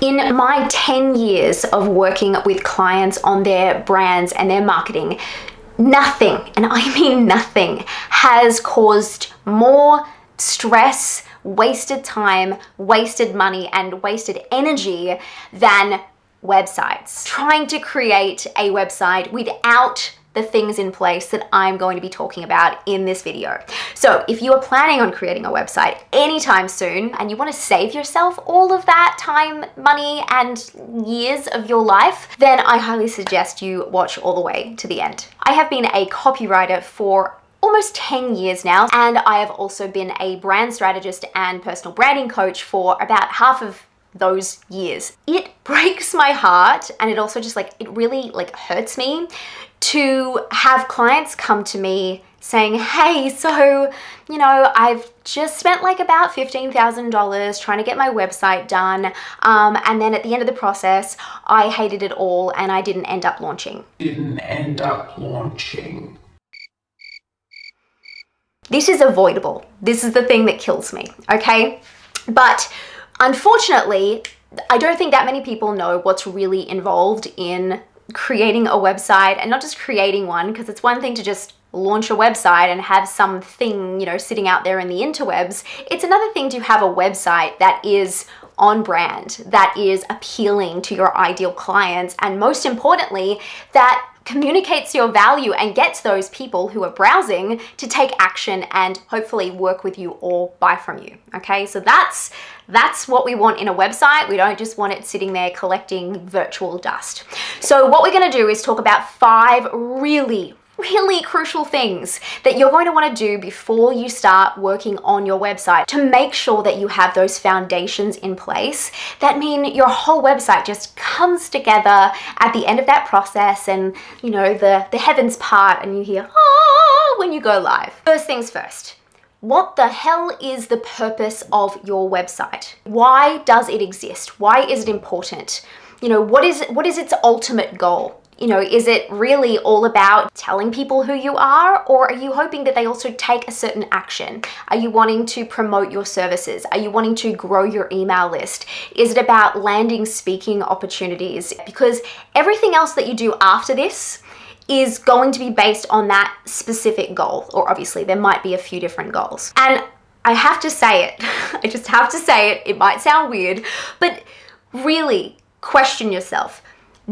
In my 10 years of working with clients on their brands and their marketing, nothing, and I mean nothing, has caused more stress, wasted time, wasted money, and wasted energy than websites. Trying to create a website without the things in place that I'm going to be talking about in this video. So if you are planning on creating a website anytime soon and you want to save yourself all of that time, money, and years of your life, then I highly suggest you watch all the way to the end. I have been a copywriter for almost 10 years now, and I have also been a brand strategist and personal branding coach for about half of those years. It breaks my heart, and it also just it really hurts me to have clients come to me saying, hey, so, I've just spent about $15,000 trying to get my website done. And then at the end of the process, I hated it all and I didn't end up launching. This is avoidable. This is the thing that kills me, okay? But unfortunately, I don't think that many people know what's really involved in creating a website, and not just creating one, because it's one thing to just launch a website and have something, sitting out there in the interwebs. It's another thing to have a website that is on brand, that is appealing to your ideal clients, and most importantly, that communicates your value and gets those people who are browsing to take action and hopefully work with you or buy from you. Okay, so that's what we want in a website. We don't just want it sitting there collecting virtual dust. So what we're going to do is talk about 5 really crucial things that you're going to want to do before you start working on your website to make sure that you have those foundations in place that mean your whole website just comes together at the end of that process, and the heavens part and you hear when you go live. First things first. What the hell is the purpose of your website? Why does it exist? Why is it important? What is its ultimate goal? Is it really all about telling people who you are, or are you hoping that they also take a certain action? Are you wanting to promote your services? Are you wanting to grow your email list? Is it about landing speaking opportunities? Because everything else that you do after this is going to be based on that specific goal, or obviously there might be a few different goals. And I have to say it, I just have to say it, it might sound weird, but really question yourself.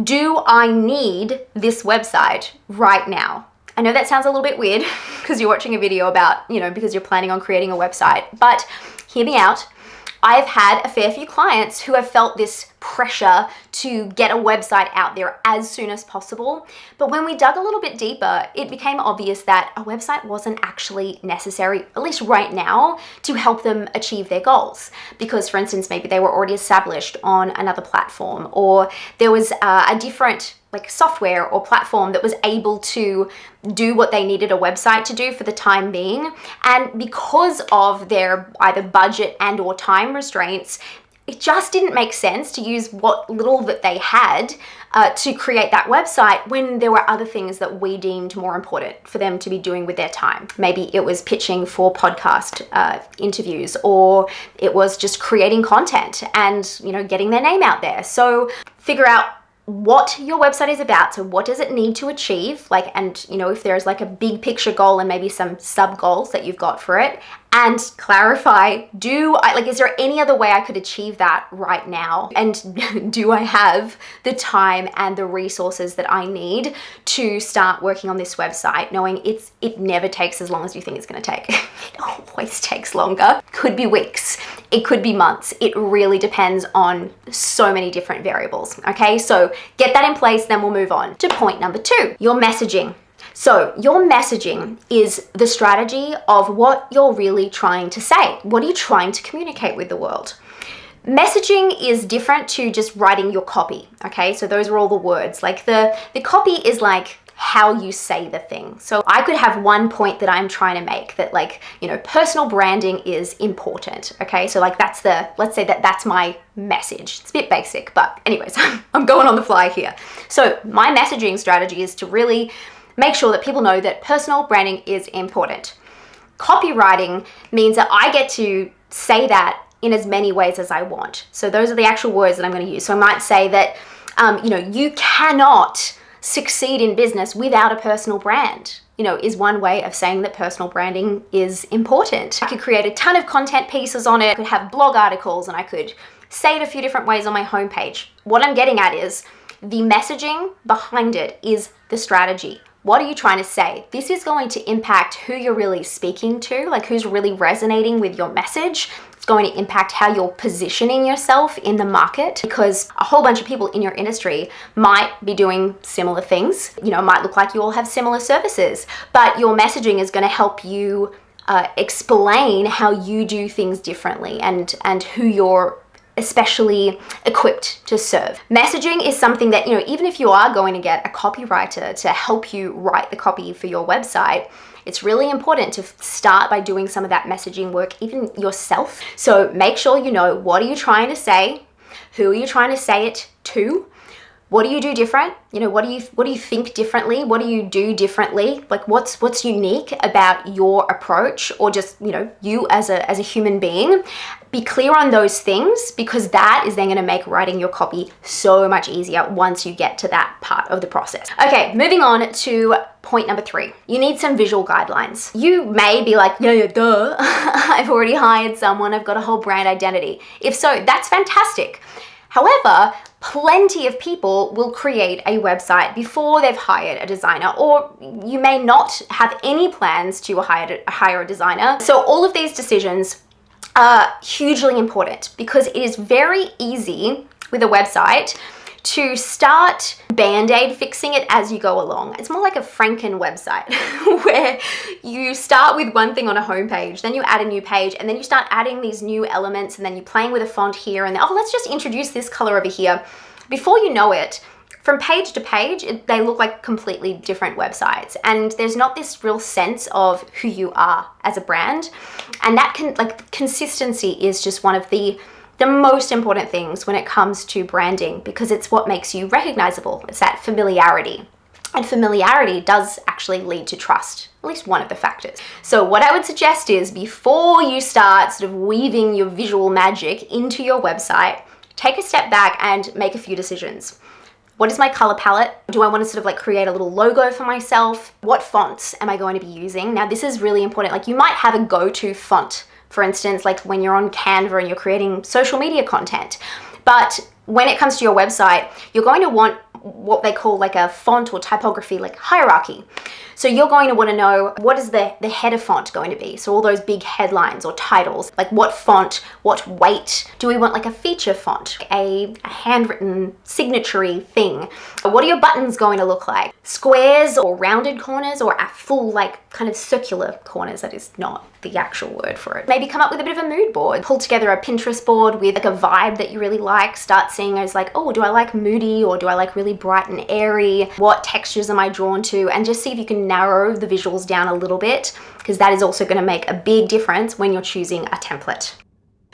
Do I need this website right now? I know that sounds a little bit weird because you're watching a video about, because you're planning on creating a website, but hear me out. I've had a fair few clients who have felt this pressure to get a website out there as soon as possible. But when we dug a little bit deeper, it became obvious that a website wasn't actually necessary, at least right now, to help them achieve their goals. Because, for instance, maybe they were already established on another platform, or there was a different software or platform that was able to do what they needed a website to do for the time being. And because of their either budget and or time restraints, it just didn't make sense to use what little that they had to create that website when there were other things that we deemed more important for them to be doing with their time. Maybe it was pitching for podcast interviews, or it was just creating content and getting their name out there. So figure out what your website is about. So what does it need to achieve? If there's a big picture goal and maybe some sub goals that you've got for it, and clarify, is there any other way I could achieve that right now? And do I have the time and the resources that I need to start working on this website, knowing it never takes as long as you think it's going to take. It always takes longer. Could be weeks. It could be months. It really depends on so many different variables. Okay, so get that in place, then we'll move on to point number 2, your messaging. So your messaging is the strategy of what you're really trying to say. What are you trying to communicate with the world? Messaging is different to just writing your copy, okay? So those are all the words. The copy is how you say the thing. So I could have one point that I'm trying to make that personal branding is important, okay? So let's say that's my message. It's a bit basic, but anyways, I'm going on the fly here. So my messaging strategy is to really make sure that people know that personal branding is important. Copywriting means that I get to say that in as many ways as I want. So those are the actual words that I'm going to use. So I might say that, you cannot succeed in business without a personal brand, is one way of saying that personal branding is important. I could create a ton of content pieces on it. I could have blog articles, and I could say it a few different ways on my homepage. What I'm getting at is the messaging behind it is the strategy. What are you trying to say? This is going to impact who you're really speaking to, like who's really resonating with your message. It's going to impact how you're positioning yourself in the market, because a whole bunch of people in your industry might be doing similar things. It might look like you all have similar services, but your messaging is going to help you explain how you do things differently and who you're especially equipped to serve. Messaging is something that, even if you are going to get a copywriter to help you write the copy for your website, it's really important to start by doing some of that messaging work even yourself. So make sure you know, what are you trying to say? Who are you trying to say it to? What do you do different? What do you think differently? What do you do differently? Like what's unique about your approach, or just, you as a human being? Be clear on those things, because that is then going to make writing your copy so much easier once you get to that part of the process. Okay, moving on to point number 3. You need some visual guidelines. You may be like, yeah, duh. I've already hired someone. I've got a whole brand identity. If so, that's fantastic. However, plenty of people will create a website before they've hired a designer, or you may not have any plans to hire a designer. So all of these decisions are hugely important, because it is very easy with a website to start band-aid fixing it as you go along. It's more like a Franken website where you start with one thing on a homepage, then you add a new page, and then you start adding these new elements, and then you're playing with a font here, and then, let's just introduce this color over here. Before you know it, from page to page, they look like completely different websites, and there's not this real sense of who you are as a brand. And that consistency is just one of the most important things when it comes to branding, because it's what makes you recognizable. It's that familiarity. And familiarity does actually lead to trust, at least one of the factors. So what I would suggest is, before you start sort of weaving your visual magic into your website, take a step back and make a few decisions. What is my color palette? Do I want to sort of create a little logo for myself? What fonts am I going to be using? Now, this is really important. You might have a go-to font, for instance, like when you're on Canva and you're creating social media content. But when it comes to your website, you're going to want what they call a font or typography hierarchy. So you're going to want to know, what is the header font going to be? So all those big headlines or titles, what font, what weight? Do we want a feature font, a handwritten signature-y thing? What are your buttons going to look like? Squares or rounded corners, or a full kind of circular corners? That is not the actual word for it. Maybe come up with a bit of a mood board. Pull together a Pinterest board with a vibe that you really like. Start seeing as do I like moody, or do I like really bright and airy? What textures am I drawn to? And just see if you can narrow the visuals down a little bit, because that is also going to make a big difference when you're choosing a template.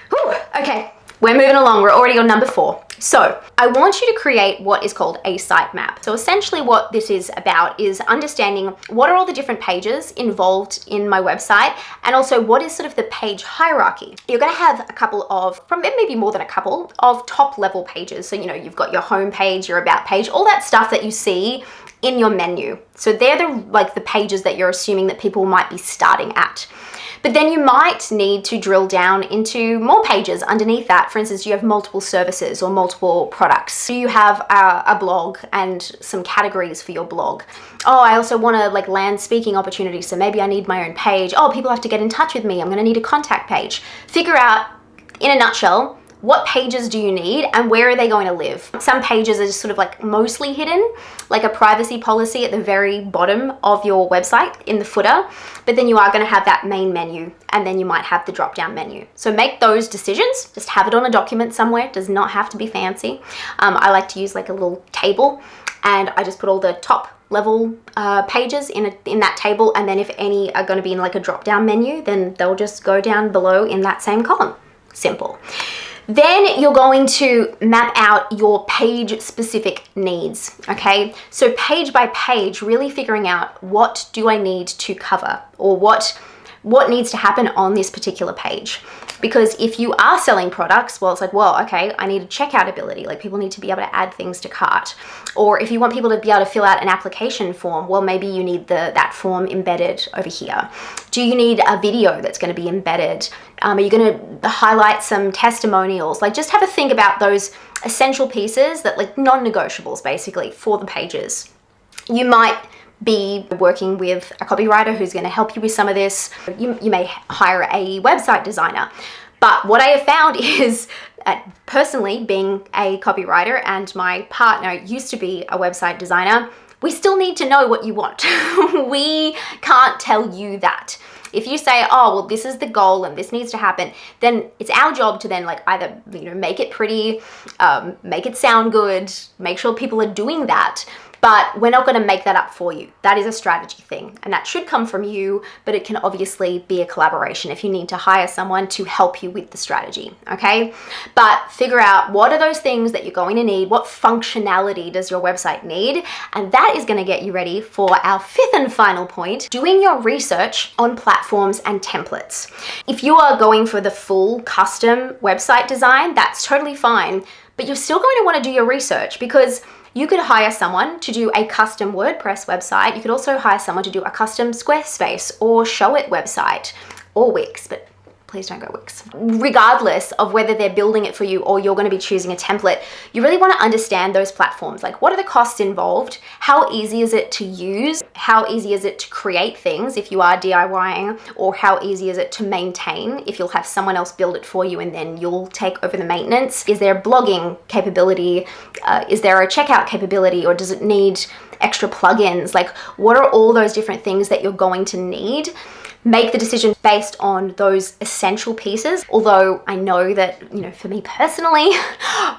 Whew, okay, we're moving along. We're already on number 4. So I want you to create what is called a sitemap. So essentially what this is about is understanding what are all the different pages involved in my website, and also what is sort of the page hierarchy. You're going to have a couple of, maybe more than a couple of top level pages. So, you've got your home page, your about page, all that stuff that you see in your menu. So they're the pages that you're assuming that people might be starting at. But then you might need to drill down into more pages underneath that. For instance, you have multiple services or multiple products. You have a blog and some categories for your blog. Oh, I also want to land speaking opportunities, so maybe I need my own page. Oh, people have to get in touch with me. I'm going to need a contact page. Figure out, in a nutshell, what pages do you need and where are they going to live? Some pages are just sort of mostly hidden, like a privacy policy at the very bottom of your website in the footer, but then you are going to have that main menu, and then you might have the drop down menu. So make those decisions. Just have it on a document somewhere. It does not have to be fancy. I like to use a little table, and I just put all the top level pages in that table, and then if any are going to be in a drop down menu, then they'll just go down below in that same column. Simple. Then you're going to map out your page specific needs, okay? So page by page, really figuring out, what do I need to cover, or what what needs to happen on this particular page. Because if you are selling products, well, it's like, well, okay, I need a checkout ability. Like people need to be able to add things to cart. Or if you want people to be able to fill out an application form, well, maybe you need that form embedded over here. Do you need a video that's going to be embedded? Are you going to highlight some testimonials? Like just have a think about those essential pieces that like non-negotiables basically for the pages. You might be working with a copywriter who's going to help you with some of this. You may hire a website designer. But what I have found is, personally being a copywriter and my partner used to be a website designer, we still need to know what you want. We can't tell you that. If you say, oh, well, this is the goal and this needs to happen, then it's our job to then like either, make it pretty, make it sound good, make sure people are doing that. But we're not going to make that up for you. That is a strategy thing, and that should come from you, but it can obviously be a collaboration if you need to hire someone to help you with the strategy, okay? But figure out what are those things that you're going to need, what functionality does your website need, and that is going to get you ready for our fifth and final point, doing your research on platforms and templates. If you are going for the full custom website design, that's totally fine, but you're still going to want to do your research because you could hire someone to do a custom WordPress website. You could also hire someone to do a custom Squarespace or Showit website or Wix, but please don't go Wix. Regardless of whether they're building it for you or you're going to be choosing a template, you really want to understand those platforms. Like, what are the costs involved? How easy is it to use? How easy is it to create things if you are DIYing? Or how easy is it to maintain if you'll have someone else build it for you and then you'll take over the maintenance? Is there a blogging capability? Is there a checkout capability, or does it need extra plugins? Like, what are all those different things that you're going to need? Make the decision based on those essential pieces. Although I know that, for me personally,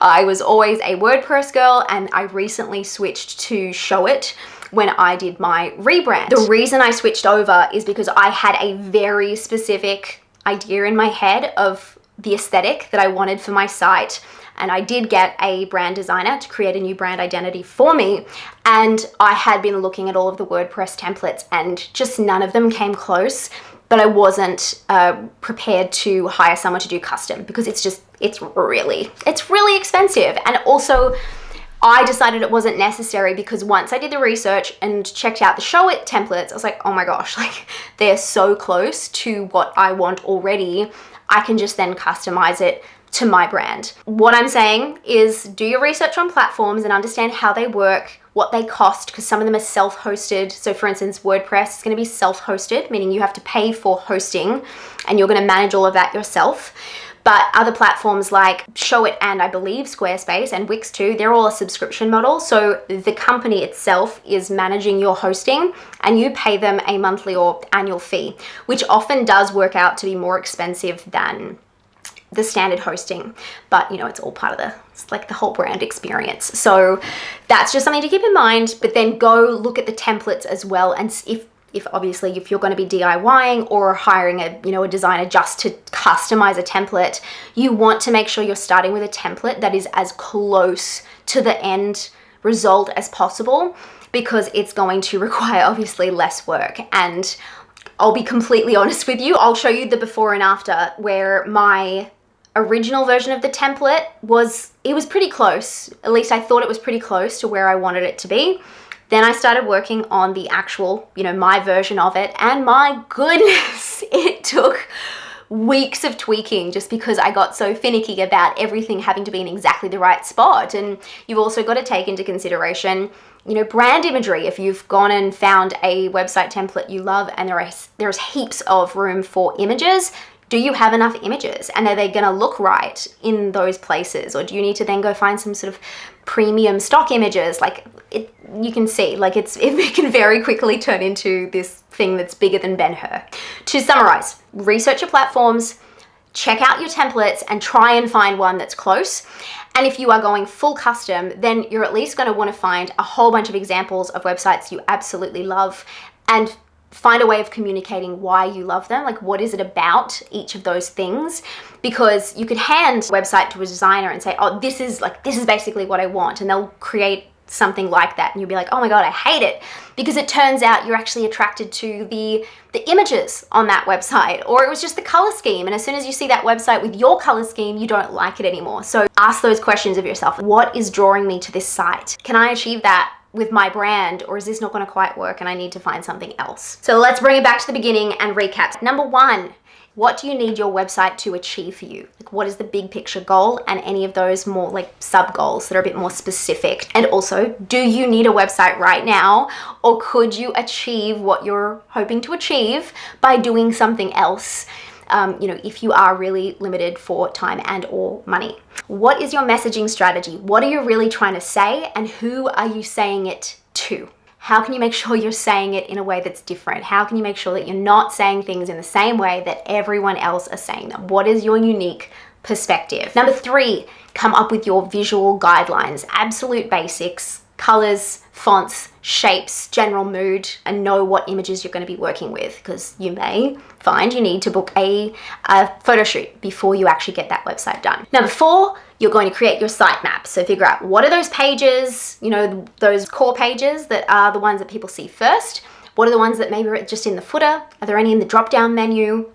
I was always a WordPress girl and I recently switched to Showit when I did my rebrand. The reason I switched over is because I had a very specific idea in my head of the aesthetic that I wanted for my site. And I did get a brand designer to create a new brand identity for me. And I had been looking at all of the WordPress templates and just none of them came close. But I wasn't prepared to hire someone to do custom because it's really expensive. And also I decided it wasn't necessary because once I did the research and checked out the Showit templates, I was like, oh my gosh, like they're so close to what I want already. I can just then customize it to my brand. What I'm saying is do your research on platforms and understand how they work, what they cost, because some of them are self-hosted. So for instance, WordPress is going to be self-hosted, meaning you have to pay for hosting and you're going to manage all of that yourself. But other platforms like Showit and I believe Squarespace and Wix too, they're all a subscription model. So the company itself is managing your hosting and you pay them a monthly or annual fee, which often does work out to be more expensive than the standard hosting, but it's all part of it's like the whole brand experience. So that's just something to keep in mind, but then go look at the templates as well. And if you're going to be DIYing or hiring a designer just to customize a template, you want to make sure you're starting with a template that is as close to the end result as possible, because it's going to require obviously less work. And I'll be completely honest with you, I'll show you the before and after where my original version of the template was pretty close. At least I thought it was pretty close to where I wanted it to be. Then I started working on the actual, my version of it, and my goodness, it took weeks of tweaking just because I got so finicky about everything having to be in exactly the right spot. And you've also got to take into consideration, brand imagery. If you've gone and found a website template you love and there's heaps of room for images, do you have enough images, and are they going to look right in those places, or do you need to then go find some sort of premium stock images? Like you can see, like it can very quickly turn into this thing that's bigger than Ben-Hur. To summarize, research your platforms, check out your templates, and try and find one that's close. And if you are going full custom, then you're at least going to want to find a whole bunch of examples of websites you absolutely love and find a way of communicating why you love them. Like, what is it about each of those things? Because you could hand a website to a designer and say, oh, this is basically what I want. And they'll create something like that and you'll be like, oh my God, I hate it, because it turns out you're actually attracted to the images on that website, or it was just the color scheme, and as soon as you see that website with your color scheme, you don't like it anymore. So ask those questions of yourself. What is drawing me to this site? Can I achieve that with my brand, or is this not going to quite work and I need to find something else? So let's bring it back to the beginning and recap. Number one, what do you need your website to achieve for you? Like, what is the big picture goal, and any of those more like sub goals that are a bit more specific? And also, do you need a website right now, or could you achieve what you're hoping to achieve by doing something else? If you are really limited for time and or money. What is your messaging strategy? What are you really trying to say, and who are you saying it to? How can you make sure you're saying it in a way that's different? How can you make sure that you're not saying things in the same way that everyone else is saying them? What is your unique perspective? Number three, come up with your visual guidelines, absolute basics, colors, fonts, shapes, general mood, and know what images you're going to be working with, because you may find you need to book a photo shoot before you actually get that website done. Number four, you're going to create your sitemap. So figure out, what are those pages, those core pages that are the ones that people see first? What are the ones that maybe are just in the footer? Are there any in the drop-down menu?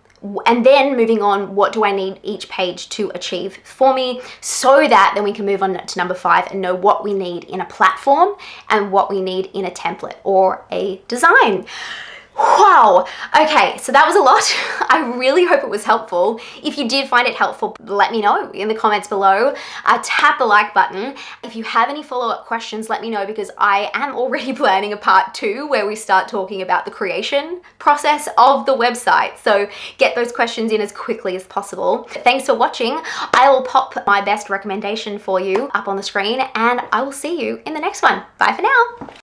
And then moving on, what do I need each page to achieve for me, so that then we can move on to number five and know what we need in a platform and what we need in a template or a design. Wow. Okay, so that was a lot. I really hope it was helpful. If you did find it helpful, let me know in the comments below. Tap the like button. If you have any follow-up questions, let me know, because I am already planning a part 2 where we start talking about the creation process of the website. So get those questions in as quickly as possible. Thanks for watching. I will pop my best recommendation for you up on the screen, and I will see you in the next one. Bye for now.